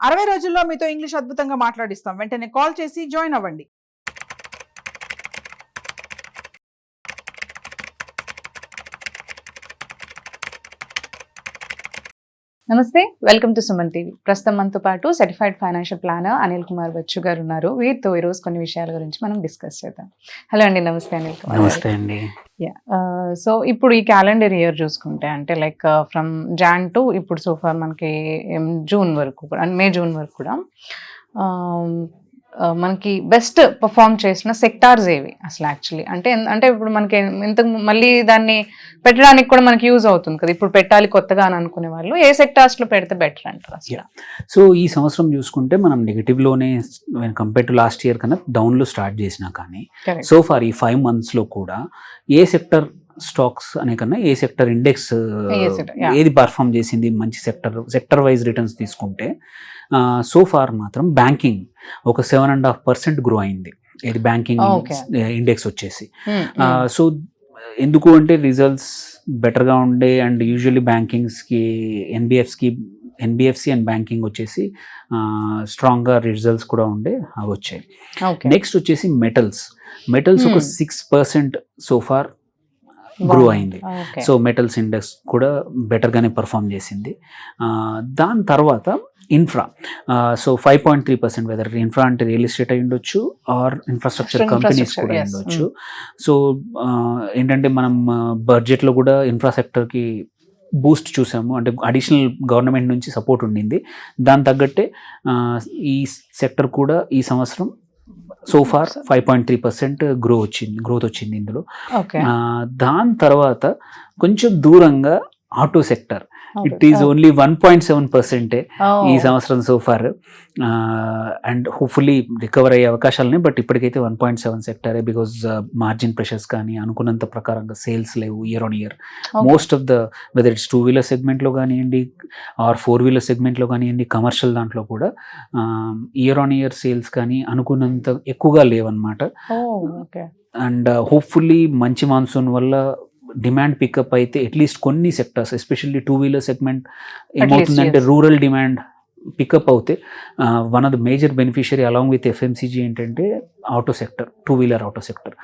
60 రోజుల్లో మీతో ఇంగ్లీష్ అద్భుతంగా మాట్లాడిస్తాం. వెంటనే కాల్ చేసి జాయిన్ అవ్వండి. నమస్తే, వెల్కమ్ టు సుమన్ టీవీ. ప్రస్తుతం మనతో పాటు certified financial planner Anil Kumar Bachchu గారు ఉన్నారు. వీరితో ఈరోజు కొన్ని విషయాల గురించి మనం డిస్కస్ చేద్దాం. హలో అండి, నమస్తే అనిల్ కుమార్. నమస్తే అండి. సో ఇప్పుడు ఈ క్యాలెండర్ ఇయర్ చూసుకుంటే అంటే లైక్ ఫ్రమ్ జాన్ టు ఇప్పుడు సోఫార్ మనకి జూన్ వరకు కూడా, మే జూన్ వరకు కూడా మనకి బెస్ట్ పర్ఫామ్ చేసిన సెక్టార్స్ ఏవి అసలు యాక్చువల్లీ అంటే ఇప్పుడు మనకి ఇంతకు మళ్ళీ దాన్ని పెట్టడానికి కూడా మనకి యూజ్ అవుతుంది కదా, ఇప్పుడు పెట్టాలి కొత్తగా అని అనుకునే వాళ్ళు ఏ సెక్టార్స్ లో పెడితే బెటర్ అంటారు అసలు? సో ఈ సంవత్సరం చూసుకుంటే మనం నెగిటివ్ లోనే కంపేర్ టు లాస్ట్ ఇయర్ కన్నా డౌన్ లో స్టార్ట్ చేసినా కానీ సో ఫార్ ఈ 5 months లో కూడా ఏ సెక్టర్ స్టాక్స్ అనే కన్నా ఏ సెక్టర్ ఇండెక్స్ ఏది పర్ఫామ్ చేసింది మంచి సెక్టర్ వైజ్ రిటర్న్స్ తీసుకుంటే సో ఫార్ మాత్రం బ్యాంకింగ్ ఒక 7.5% గ్రో అయింది. ఇది బ్యాంకింగ్ ఇండెక్స్ వచ్చేసి. సో ఎందుకు అంటే రిజల్ట్స్ బెటర్గా ఉండే అండ్ యూజువల్లీ బ్యాంకింగ్స్కి ఎన్బిఎఫ్సి అండ్ బ్యాంకింగ్ వచ్చేసి స్ట్రాంగ్గా రిజల్ట్స్ కూడా ఉండే అవి వచ్చాయి. నెక్స్ట్ వచ్చేసి మెటల్స్ ఒక 6% సో ఫార్ గ్రో అయింది. సో మెటల్స్ ఇండెక్స్ కూడా బెటర్గానే పర్ఫామ్ చేసింది. దాని తర్వాత ఇన్ఫ్రా సో 5.3%, వెదర్ ఇన్ఫ్రా అంటే రియల్ ఎస్టేట్ అయి ఉండొచ్చు ఆర్ ఇన్ఫ్రాస్ట్రక్చర్ కంపెనీస్ కూడా అయి ఉండొచ్చు. సో ఏంటంటే మనం బడ్జెట్లో కూడా ఇన్ఫ్రా సెక్టర్కి బూస్ట్ చూసాము, అంటే అడిషనల్ గవర్నమెంట్ నుంచి సపోర్ట్ ఉండింది. దాని తగ్గట్టే ఈ సెక్టర్ కూడా ఈ సంవత్సరం సో ఫార్ 5.3% గ్రోత్ వచ్చింది ఇందులో. దాని తర్వాత కొంచెం దూరంగా auto sector, it is only 1.7% ఈ సంవత్సరం so far. And hopefully recover అయ్యే అవకాశాలనే, బట్ ఇప్పటికైతే 1.7 సెక్టరే, బికాజ్ మార్జిన్ ప్రెషర్స్ కానీ అనుకున్నంత ప్రకారంగా సేల్స్ లేవు year on year. Most of the whether it's 2-wheeler సెగ్మెంట్లో కానివ్వండి ఆర్ 4-wheeler సెగ్మెంట్లో కానివ్వండి, కమర్షియల్ దాంట్లో కూడా ఇయర్ ఆన్ ఇయర్ సేల్స్ కానీ అనుకున్నంత ఎక్కువగా లేవన్నమాట. అండ్ హోప్ఫుల్లీ మంచి మాన్సూన్ వల్ల డిమాండ్ పికప్ అయితే అట్లీస్ట్ కొన్ని సెక్టర్స్, ఎస్పెషల్లీ 2-wheeler సెగ్మెంట్ ఏమవుతుందంటే రూరల్ డిమాండ్ పికప్ అవుతే one of the major beneficiary along with FMCG ఏంటంటే auto sector, 2-wheeler auto sector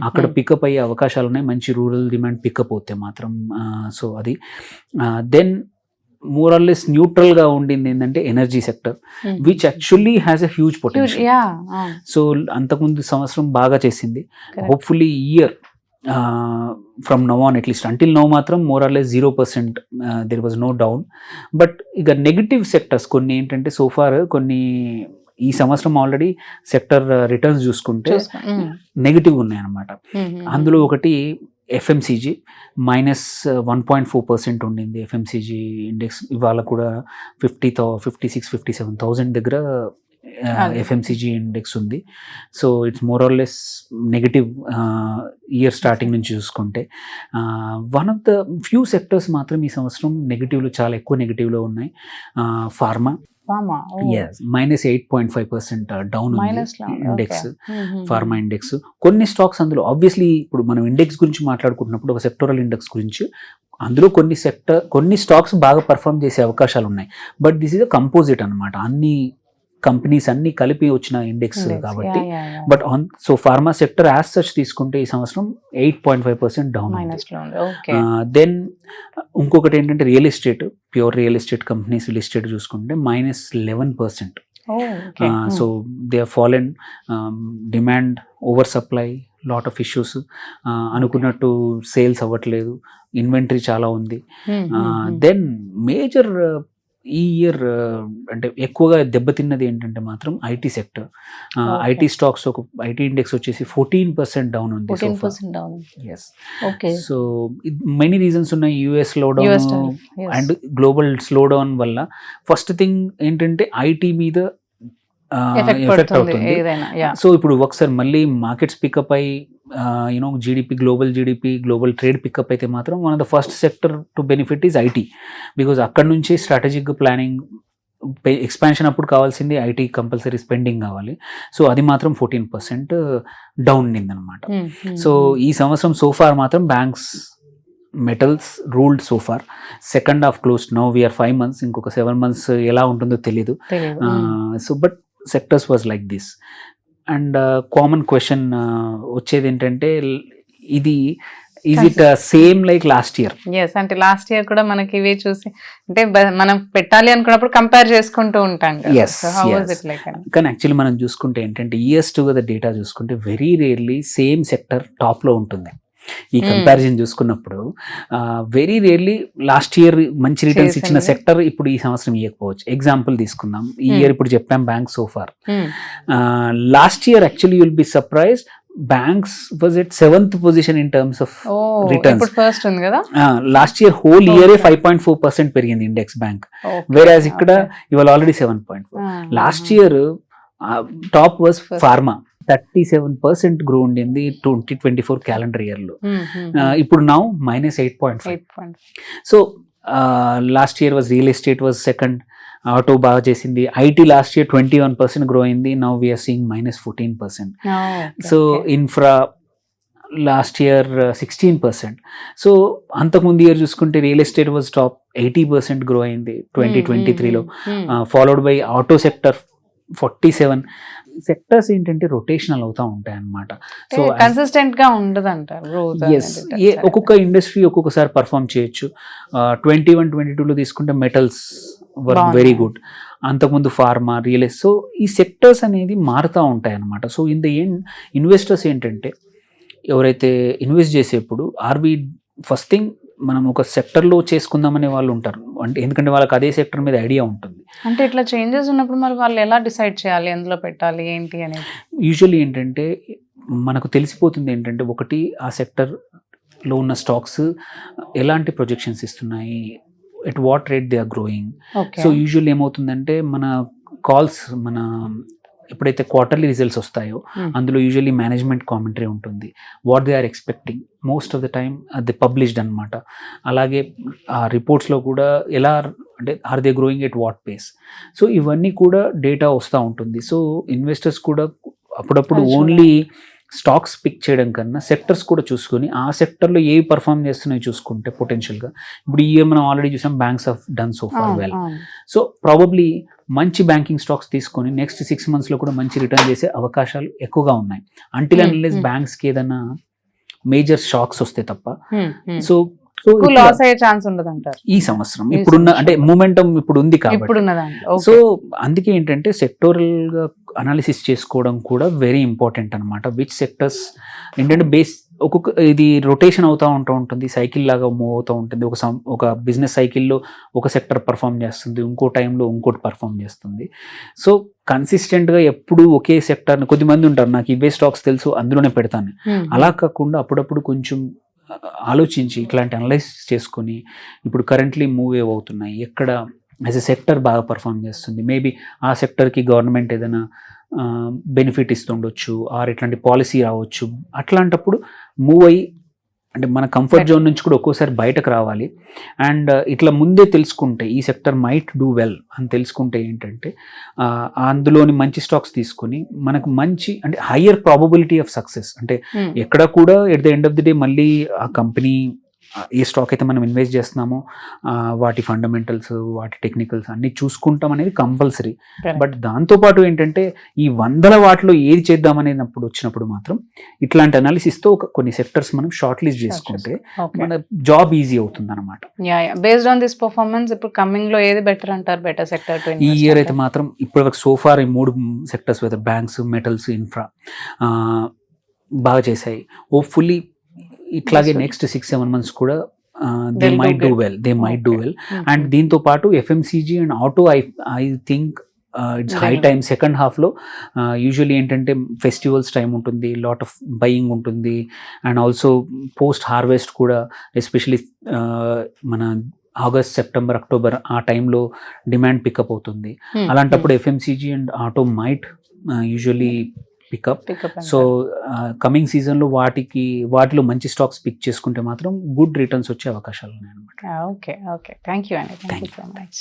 అక్కడ పికప్ అయ్యే అవకాశాలు ఉన్నాయి మంచి రూరల్ డిమాండ్ పికప్ అవుతే మాత్రం. సో అది then more or less neutral గా ఉండింది ఏంటంటే energy sector, which actually has a huge potential. So అంతకుముందు సంవత్సరం బాగా చేసింది. Hopefully year from now on, at least until now matram more or less 0%, there was no down. But iga negative sectors konni entante so far konni ఈ సంవత్సరం already sector returns చూసుకుంటే negative ఉన్నాయి అన్నమాట. అందులో ఒకటి ఎఫ్ఎంసీజీ -1.4% ఉండింది. FMCG index ఇవాళ కూడా 56,000-57,000 దగ్గర ఎఫ్ఎంసీజీ ఇండెక్స్ ఉంది. So it's more or less negative year starting నుంచి చూసుకుంటే. One of the few sectors మాత్రం ఈ సంవత్సరం నెగిటివ్లో, చాలా ఎక్కువ నెగిటివ్లో ఉన్నాయి. ఫార్మా -8.5% డౌన్ ఉంది ఇండెక్స్, ఫార్మా ఇండెక్స్. కొన్ని స్టాక్స్ అందులో ఆబ్వియస్లీ ఇప్పుడు మనం ఇండెక్స్ గురించి మాట్లాడుకుంటున్నప్పుడు ఒక సెక్టోరల్ ఇండెక్స్ గురించి, అందులో కొన్ని స్టాక్స్ బాగా పర్ఫామ్ చేసే అవకాశాలు ఉన్నాయి. But this is a composite అనమాట, అన్ని కంపెనీస్ అన్ని కలిపి వచ్చిన ఇండెక్స్ కాబట్టి. But so pharma sector as such తీసుకుంటే ఈ సంవత్సరం 8.5% డౌన్. దెన్ ఇంకొకటి ఏంటంటే real estate, pure real estate companies listed చూసుకుంటే -11%. So they are fallen, demand over supply, lot of issues, అనుకున్నట్టు సేల్స్ అవ్వట్లేదు, ఇన్వెంటరీ చాలా ఉంది. దెన్ మేజర్ ఈ ఇయర్ అంటే ఎక్కువగా దెబ్బతిన్నది ఏంటంటే మాత్రం ఐటీ సెక్టర్. ఐటీ స్టాక్స్, ఒక ఐటీ ఇండెక్స్ వచ్చేసి 14% డౌన్ ఉంది. సో మెనీ రీజన్స్ ఉన్నాయి. US slowdown and global slowdown వల్ల ఫస్ట్ థింగ్ ఏంటంటే ఐటీ మీద ఎఫెక్ట్ అవుతుంది. సో ఇప్పుడు ఒకసారి మళ్ళీ మార్కెట్స్ పికప్ అయ్యి జీడిపి, గ్లోబల్ ట్రేడ్ పికప్ అయితే మాత్రం one of the first sector to benefit is IT. Because అక్కడ నుంచి స్ట్రాటజిక్ ప్లానింగ్, ఎక్స్పాన్షన్ అప్పుడు కావాల్సింది ఐటీ కంపల్సరీ స్పెండింగ్ కావాలి. సో అది మాత్రం 14% డౌన్ నిందనమాట. సో ఈ సంవత్సరం సోఫార్ మాత్రం banks metals ruled so far. Second half close, now we are 5 months, ఇంకొక 7 months ఎలా ఉంటుందో తెలీదు. So but sectors was like this. And common question వచ్చేది ఏంటంటే, ఇది is it same like last year? Yes, అంటే లాస్ట్ ఇయర్ కూడా మనకి ఇవే చూసి అంటే మనం పెట్టాలి అనుకున్నప్పుడు కంపేర్ చేసుకుంటూ ఉంటాం. Yes, yes. కానీ యాక్చువల్లీ మనం చూసుకుంటే ఏంటంటే, ఇయర్స్ టుగెదర్ డేటా చూసుకుంటే very rarely same sector top లో ఉంటుంది. ఈ కంపారిజన్ చూసుకున్నప్పుడు వెరీ రేర్లీ లాస్ట్ ఇయర్ మంచి రిటర్న్స్ ఇచ్చిన సెక్టర్ ఇప్పుడు ఈ సంవత్సరం ఇవ్వకపోవచ్చు. ఎగ్జాంపుల్ తీసుకుందాం, ఈ ఇయర్ ఇప్పుడు చెప్పాం bank so far. Last year actually you'll be surprised, banks was at 7th position in terms of returns. First ఉంది కదా, last year whole year 5.4% పెరిగింది ఇండెక్స్ బ్యాంక్, whereas ఇక్కడ ఇవాళ already 7.4. Last year top was pharma, 37% grow ఉండింది 2024 calendar year లో. ఇప్పుడు now -8.5. So last year was real estate was second, auto బాగా చేసింది, ఐటీ లాస్ట్ ఇయర్ 21% గ్రో అయింది, now we are seeing -14%. So infra last year 16%. So అంతకుముందు year చూసుకుంటే real estate was top, 80% grow అయింది 2023లో, followed by auto sector 47. Sectors ఏంటంటే rotational అవుతా ఉంటాయి అన్నమాట. సో కన్సిస్టెంట్ గా ఉండదంటారు. ఒక్కొక్క ఇండస్ట్రీ ఒక్కొక్కసారి పర్ఫామ్ చేయొచ్చు. 21-22లో తీసుకుంటే మెటల్స్ వర్ వెరీ గుడ్, అంతకుముందు ఫార్మా, రియల్ ఎస్టేట్. సో ఈ సెక్టర్స్ అనేది మారుతూ ఉంటాయి అన్నమాట. So in the end investors ఏంటంటే, ఎవరైతే ఇన్వెస్ట్ చేసేప్పుడు ఫస్ట్ థింగ్ మనం ఒక సెక్టర్లో చేసుకుందామనే వాళ్ళు ఉంటారు, అంటే ఎందుకంటే వాళ్ళకి అదే సెక్టర్ మీద ఐడియా ఉంటుంది. అంటే ఇట్లా చేంజెస్ ఉన్నప్పుడు మరి వాళ్ళు ఎలా డిసైడ్ చేయాలి ఎందులో పెట్టాలి ఏంటి అనేది? యూజువల్లీ ఏంటంటే మనకు తెలిసిపోతుంది ఏంటంటే, ఒకటి ఆ సెక్టర్లో ఉన్న స్టాక్స్ ఎలాంటి ప్రొజెక్షన్స్ ఇస్తున్నాయి, at what rate they are growing. So usually ఏమవుతుందంటే, మన కాల్స్ ఎప్పుడైతే క్వార్టర్లీ రిజల్ట్స్ వస్తాయో అందులో యూజువల్లీ మేనేజ్మెంట్ కామెంటరీ ఉంటుంది, what they are expecting, most of the time అది పబ్లిష్డ్ అనమాట. అలాగే ఆ రిపోర్ట్స్లో కూడా ఎలా అంటే are they growing at what pace. So ఇవన్నీ కూడా డేటా వస్తూ ఉంటుంది. సో ఇన్వెస్టర్స్ కూడా అప్పుడప్పుడు ఓన్లీ స్టాక్స్ పిక్ చేయడం కన్నా సెక్టర్స్ కూడా చూసుకొని ఆ సెక్టర్లో ఏవి పర్ఫామ్ చేస్తున్నాయో చూసుకుంటే పొటెన్షియల్గా, ఇప్పుడు ఈ ఇయర్ మనం ఆల్రెడీ చూసాం banks have done so far well. So probably మంచి బ్యాంకింగ్ స్టాక్స్ తీసుకొని నెక్స్ట్ 6 monthsలో కూడా మంచి రిటర్న్ చేసే అవకాశాలు ఎక్కువగా ఉన్నాయి, అంటిల్ అన్లెస్ బ్యాంక్స్కి ఏదైనా మేజర్ షాక్స్ వస్తే తప్ప. సో లాస్ అయ్యే ఛాన్స్ ఉండదు అంటారు ఈ సంవత్సరం. ఇప్పుడున్న అంటే మూమెంటం ఇప్పుడు ఉంది కాబట్టి. సో అందుకే ఏంటంటే సెక్టోరల్ గా అనాలిసిస్ చేసుకోవడం కూడా వెరీ ఇంపార్టెంట్ అనమాట. విచ్ సెక్టర్స్ ఏంటంటే ఒక్కొక్క ఇది రొటేషన్ అవుతూ ఉంటుంది, సైకిల్ లాగా మూవ్ అవుతూ ఉంటుంది. ఒక బిజినెస్ సైకిల్లో ఒక సెక్టర్ పర్ఫామ్ చేస్తుంది, ఇంకో టైంలో ఇంకోటి పర్ఫామ్ చేస్తుంది. సో కన్సిస్టెంట్గా ఎప్పుడు ఒకే సెక్టర్ని, కొద్దిమంది ఉంటారు నాకు ఇవే స్టాక్స్ తెలుసు అందులోనే పెడతాను, అలా కాకుండా అప్పుడప్పుడు కొంచెం ఆలోచించి ఇట్లాంటి అనలైసిస్ చేసుకొని ఇప్పుడు కరెంట్లీ మూవ్ అవుతున్నాయి, ఎక్కడ యాజ్ ఎ సెక్టర్ బాగా పర్ఫామ్ చేస్తుంది, మేబీ ఆ సెక్టర్కి గవర్నమెంట్ ఏదైనా బెనిఫిట్ ఇస్తుండొచ్చు, ఆర్ ఇట్లాంటి పాలసీ రావచ్చు. అట్లాంటప్పుడు మూవ్ అయ్యి అంటే మన కంఫర్ట్ జోన్ నుంచి కూడా ఒక్కోసారి బయటకు రావాలి. అండ్ ఇట్లా ముందే తెలుసుకుంటే ఈ సెక్టర్ మైట్ డూ వెల్ అని తెలుసుకుంటే ఏంటంటే అందులోని మంచి స్టాక్స్ తీసుకొని మనకు మంచి అంటే హయ్యర్ ప్రాబబిలిటీ ఆఫ్ సక్సెస్. అంటే ఎక్కడ కూడా at the end of the day మళ్ళీ ఆ కంపెనీ ఏ స్టాక్ అయితే మనం ఇన్వెస్ట్ చేస్తున్నామో వాటి ఫండమెంటల్స్, వాటి టెక్నికల్స్ అన్ని చూసుకుంటాం అనేది కంపల్సరీ. బట్ దాంతోపాటు ఏంటంటే ఈ 100 వాటిలో ఏది చేద్దామనేటప్పుడు వచ్చినప్పుడు మాత్రం ఇట్లాంటి అనాలిసిస్తో కొన్ని సెక్టర్స్ మనం షార్ట్ లిస్ట్ చేసుకుంటే మన జాబ్ ఈజీ అవుతుంది అనమాట. బేస్డ్ ఆన్ దిస్ పర్ఫార్మెన్స్ ఇప్పుడు కమింగ్ లో ఏది బెటర్ అంటారు, బెటర్ సెక్టర్ ఈ ఇయర్ అయితే మాత్రం ఇప్పటివరకు సోఫార్ ఈ 3 sectors whether banks, metals, infra బాగా చేశాయి. హోప్ఫుల్లీ ఇట్లాగే నెక్స్ట్ 6-7 months కూడా they might do well. And దీంతో పాటు FMCG and auto I think it's high time. Second హాఫ్లో యూజువల్లీ ఏంటంటే ఫెస్టివల్స్ టైం ఉంటుంది, లాట్ ఆఫ్ బయింగ్ ఉంటుంది, అండ్ ఆల్సో పోస్ట్ హార్వెస్ట్ కూడా ఎస్పెషలీ మన ఆగస్ట్, సెప్టెంబర్, అక్టోబర్ ఆ టైంలో డిమాండ్ పికప్ అవుతుంది. అలాంటప్పుడు FMCG and auto might usually pickup. So coming సీజన్లో వాటిలో మంచి స్టాక్స్ పిక్ చేసుకుంటే మాత్రం గుడ్ రిటర్న్స్ వచ్చే అవకాశాలు ఉన్నాయి అన్నమాట. ఓకే, థ్యాంక్ యూ అండి, థ్యాంక్ యూ సో మచ్.